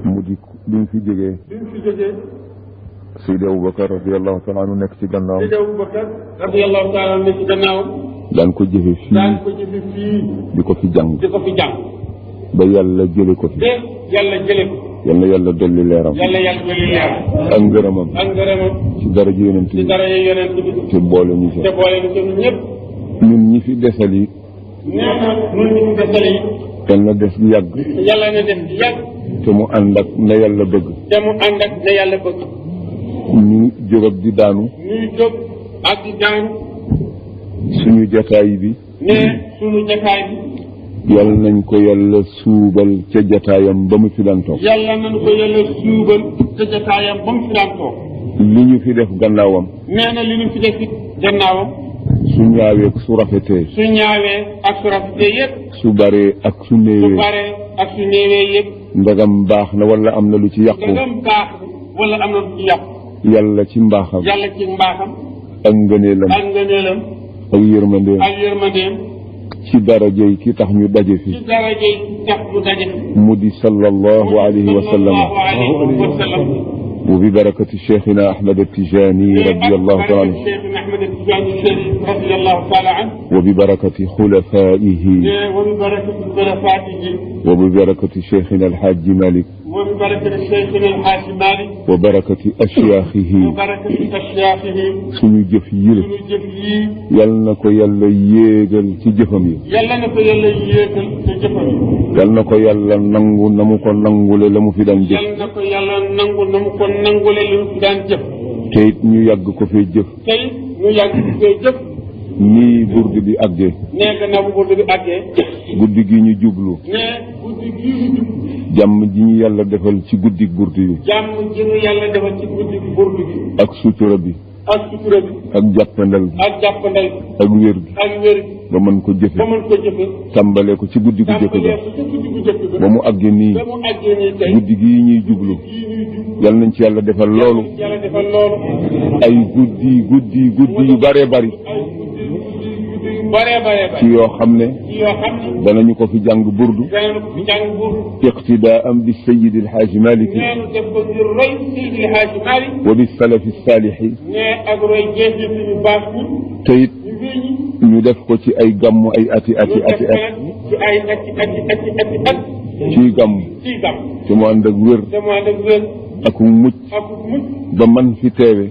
mu di bi mu fi jógee. Seydi Aboubacar radiyallahu taala anhu nekk ci gannaaw. Seydi Aboubacar radiyallahu taala anhu nekk ci gannaaw. daan ko jëfe fii. di ko fi jàng. ba yàlla jële ko fi. yal na yàlla dolli leeram. ak ngërëmam. ci daraja yonent bi. te boole ñu ci. ñun ñi fi desal yi. yal na des di yàgg. te mu ànd ak na yàlla bëgg. ñu jóg ak di daanu. suñu jataay bi. yal nañ ko yàlla suubal ca jataayam ba mu fi daan toog. li ñu fi def gannaawam. su ñaawee ak su rafetee. yëpp. su baree ak su néewee. yëpp. ndagam baax na wala am na lu ci yàqu. yàlla ci mbaaxam. ak ngëneelam. ak yërmandeem. ci darajey ki tax ñu daje fi. mu di sallallahu alayhi wa sallam. wa bi barakati cheikhina Ahmad Tijani radiyallahu taala anhu. wa bi barakati xulafaihi. wa bi barakati cheikhina Alhaji Malick. wa barakati ashyaaxihi. suñu jëf yi yal na ko yàlla yéegal ci jëfam yi. yal na ko yàlla nangu na mu ko nangule la mu fi daan jëf. te it ñu yàgg ko fee jëf. nii burdu bi àggee. guddi gi ñu jublu. jàmm ji ñu yàlla defal ci guddi burdu bi. ak sutura bi. ak jàppandal bi. ak wér gi. ba mën ko jëfe. tàmbale ko ci guddi gu jëkk ga. ba mu àggee nii. guddi gi ñuy jublu. yal nañ ci yàlla defal loolu. ay guddi yu bëree bëri. ci yoo xam ne. danañu ko fi jàng burdu. iqtidaa'an bi sayyidi alxaaji Malick. wa bi salafi saalixi. te it ñu def ko ci ay gàmmu ay ati. ciy gàmmu. te mu ànd ak wér. ak mucc. ba man fi teewe.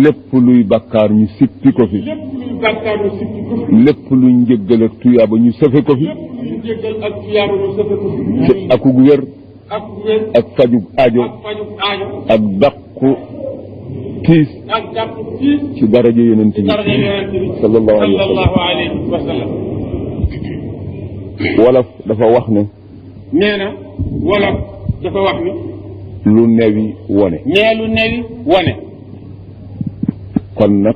lépp luy bakkaar ñu sippi ko fi. lépp luy njëggal ak tuyaaba ñu sëfe ko fi. te akug wér. ak fajug aajo. ak dàqu tiis. ci daraja yonent bi sallallahu alayhi wa sallam. wolof dafa wax ne. wolof dafa wax ni. lu newi wone. kon nag.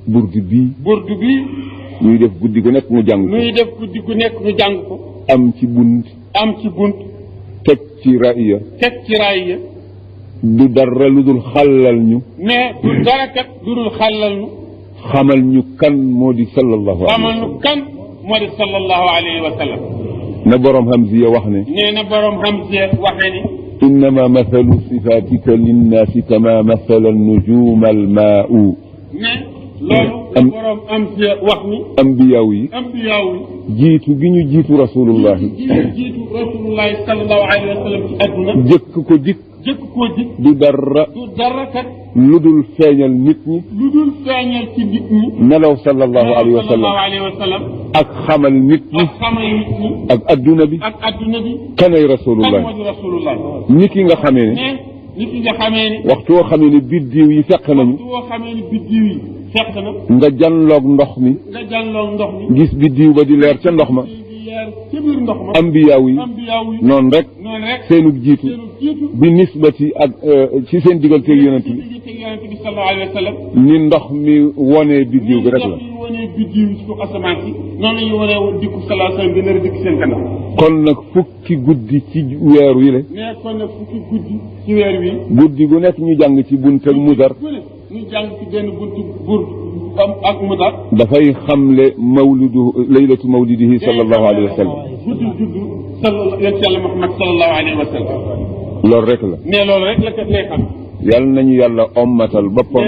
burdu bii. ñuy def guddi gu nekk mu jàng ko. am ci bunt. teg ci raaya. du dara lu dul xàllal ñu. du dara kat lu dul xàllal ñu. xamal ñu kan moo di sallallahu alayhi wa sallam. na borom Hamziya wax ne. innama mathalu sifatika linnaasi kama mathala nujuma almaau. loolu borom Hamziya wax ni. ambiyaaw yi. jiitu gi ñu jiitu rasulullahi. sallallahu alayhi wa sallam ci adduna. jëkk ko dikk. du dara kat. lu dul feeñal nit ñi. nelaw sallallahu alayhi wa sallam. ak xamal nit ñi. ak adduna bi. kanay rasulullah. nit ki nga xamee ne. waxtu woo xamee ne biddiw yi fekk nañu. nga janloog ndox mi. gis biddiw ba di leer ca ndox ma. ambiyaaw yi noonu rek seenug jiitu bi nisbati ak ci seen digganteeg yonent bi ni ndox mi wonee biddiw bi rek la. kon nag fukki guddi ci weer wi la. guddi gu nekk ñu jàng ci bunt ak mudar. ak Mudar dafay xamle mawlidu laylatu mawlidihi sallallahu alayhi wa sallam. guddi juddu yàlla Muhammad sallallahu alayhi wa sallam. loolu rek la. mais loolu rek la ko lay xam. yal nañu yàlla ommatal boppam.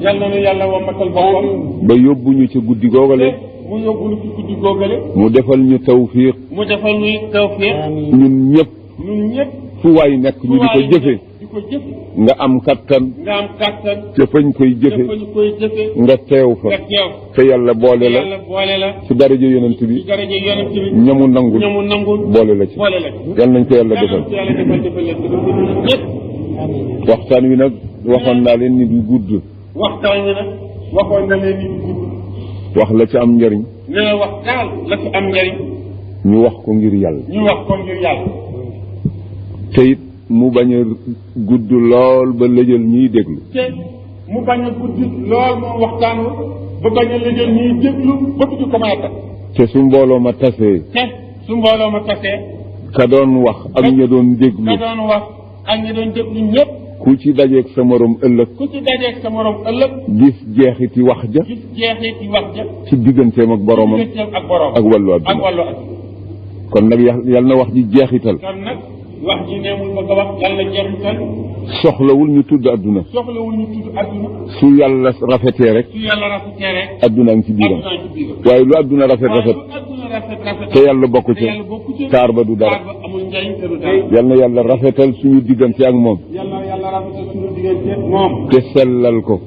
yal nañu yàlla ommatal boppam. ba yóbbuñu ci guddi googale. mu yóbbuñu ci guddi googale. mu defal ñu tawfiq. mu defal ñu tawfiq. ñun ñëpp. fu waay nekk ñu di ko jëfe. nga am kattan. te fañ koy jëfe. nga teew fa. te yàlla boole la. ci daraja yonent bi. ñamu nangul. boole la ci. yal nañ ko yàlla defal. waxtaan wi nag waxoon naa leen ni du gudd. waxtaan wi nag waxoon na leen ni du gudd. wax la ci am njëriñ. nee wax daal la ci am njëriñ. ñu wax ko ngir yàlla. te it mu bañ a gudd lool ba lëjal ñiy déglu. te mu bañ a gudd lool moom waxtaan ba bañ a lëjal ñiy déglu ba du ko mën a tas. te su mbooloo ma tasee. ka doon wax ak ña doon déglu. ñëpp. ku ci dajeeg sa morom ëllëg. gis jeexiti wax ja. ci digganteem ak boromam. ak wàllu àdduna. kon nag yal na wax ji jeexital. wax ji ne muy bëgg a wax yàlla jeexital. soxlawul ñu tudd adduna. su yàlla rafetee rek. adduna ngi ci biiram. waaye lu adduna rafet. te yàlla bokk ci. taar ba du dara. yal na yàlla rafetal suñu diggante ak moom. te sellal ko.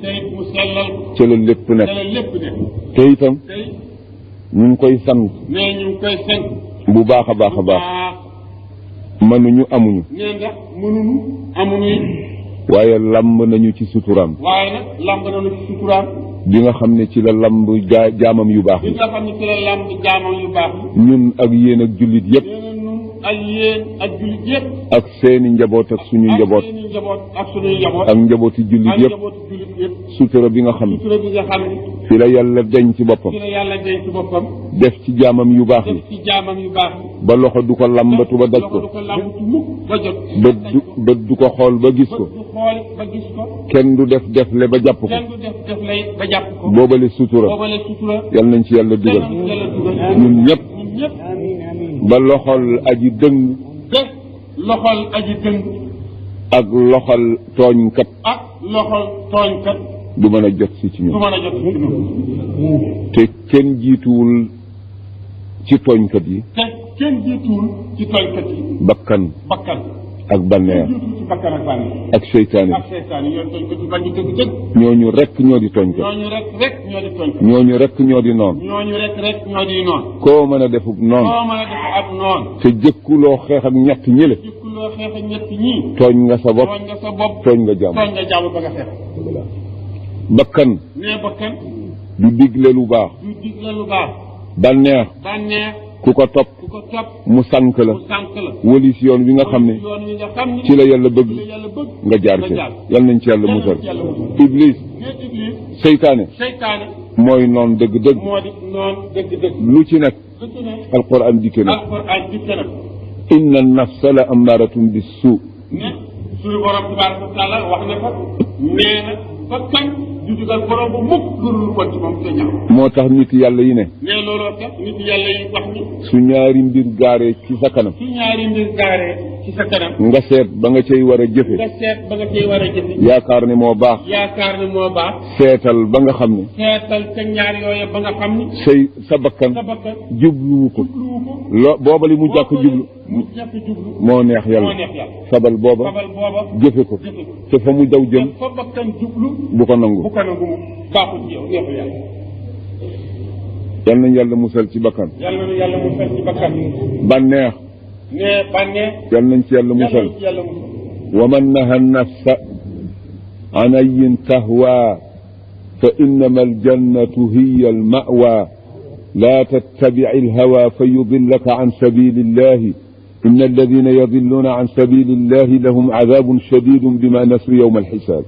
ca la lépp nekk. te itam ñu ngi koy sant. bu baax a baax a baax. mënuñu amuñu. waaye lamb nañu ci suturaam. bi nga xam ne ci la lamb jaamam yu baax yi. ñun ak yéen ak jullit yëpp. ak seeni njaboot ak suñu njaboot. ak njabooti jullit yëpp. sutura bi nga xam ne. fi la yàlla deñ ci boppam. def ci jaamam yu baax yi. ba loxo du ko lambatu ba daj ko. bët du ko xool ba gis ko. kenn du defle ba jàpp ko. boobale sutura. yal nañ ci yàlla dugal. ñun ñëpp. ba loxol aji dëng. ak loxol tooñkat. du mën a jot si ci ñun. te kenn jiituwul ci tooñkat yi. bakkan. ak banneex. ak seytaane. ñooñu rek ñoo di tooñkat. ñooñu rek ñoo di noon. koo mën a defub noon. te jëkkuloo xeex ak ñett ñële. tooñ nga sa bopp. tooñ nga jàmm. bakkan. du digle lu baax. banneex. ku ko topp mu sànk la. wëlis yoon wi nga xam ne ci la yàlla bëgg nga jaar ci. yal nañ ci yàlla musal. iblis. seytaane. mooy noon dëgg-dëgg. lu ci nekk. alquran dikke na. inna nafsa la ammaratun bis suu. suñu borom tabaraka wa taala wax na ko. nee na bakkan du dugal borom bu mukk lu ko ci moom te ñaaw. moo tax nit yàlla yi ne. mais looloo tax nit yàlla yi wax ni. su ñaari mbir gaaree ci sa kanam. nga seet ba nga cay war a jëfe. yaakaar ne moo baax. seetal ba nga xam ne. ca ñaar yooyu ba nga xam ni. sa bakkan. jubluwu ko. booba li mu jàkk jublu. moo neex yàlla. sabal booba. jëfe ko. te fa mu daw jëm. bu ko nangu. yal nañu yàlla musal ci bakkan. bànneex. yal nañ ci yàlla musal. wa man naha nafsa an ayin tahwa fa innama aljannatu hiya almawa la tattabic alhawa fa yudillaka an sabili illahi إن الذين يضلون عن سبيل الله لهم عذاب شديد بما نسوا يوم الحساب